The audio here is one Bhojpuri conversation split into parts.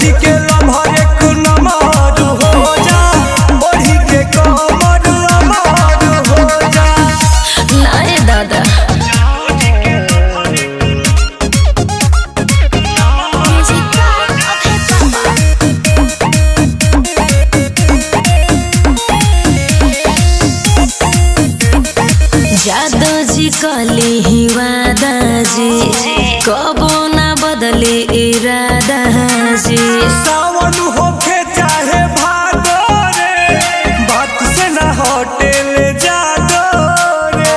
जी के लम्हा एक नमाज हो जा, ओढ़ी के कमर अमार हो जा। नाए दादा जादो जी कली ही वादा जी, कबो ना बदले इरादा जी। सावन होके चाहे भादो रे, बात से ना हटे ले जादो रे।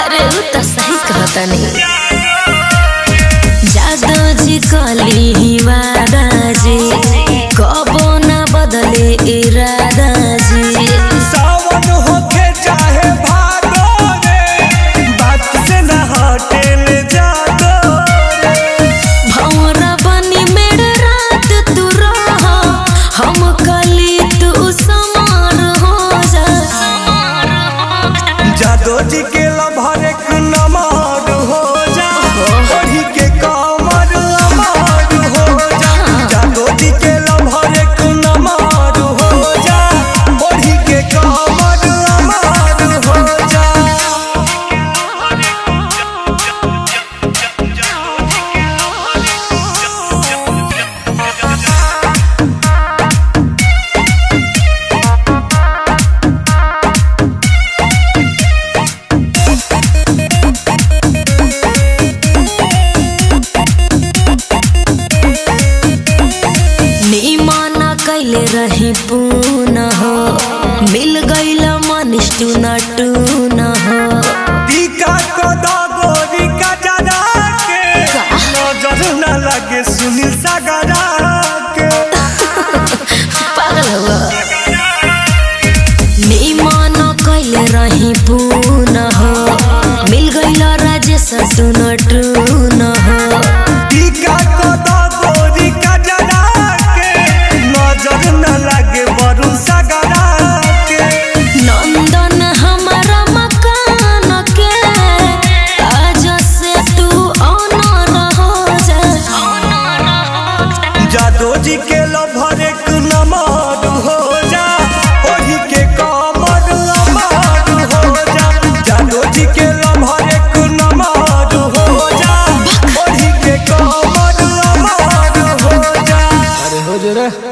अरे वो तो सही कहता नहीं। जादो जी कली ही वादा जी, कबो ना बदले इरादा जी। सावन होके चाहे भादो रे, बात से ना हटे ले जादो रे। भंवरा बनी मेड़ रात तू रह, हम कली तू समार हो जा। जादो जी के लम्हा एक नमाज हो जा, ओढ़ी के कमर अमार हो जा। जादो जी के लम्हा एक नमाज हो जा, ओढ़ी के कमर अमार हो जा। निमाना कैले रही पूना हो, मिल गईल मनिष टू न हो। टीका को गोरी का जरा के, नजर न लगे सुनील सागरा के। पागल हुआ। निमाना कैले रही पूना हो, मिल गईल राजेश टू न हो। टीका को गोरी का जरा के, नजर न लगे वरुण सागरा के। नंदन हमारा मकान के, आज से तू ऑनर हो जा। जादो जी के लम्हा एक नमाज हो जा, ओढ़ी के कमर अमार हो जा। जादो जी के लम्हा एक नमाज हो जा, ओढ़ी के कमर अमार हो जा। अरे हो जा रे।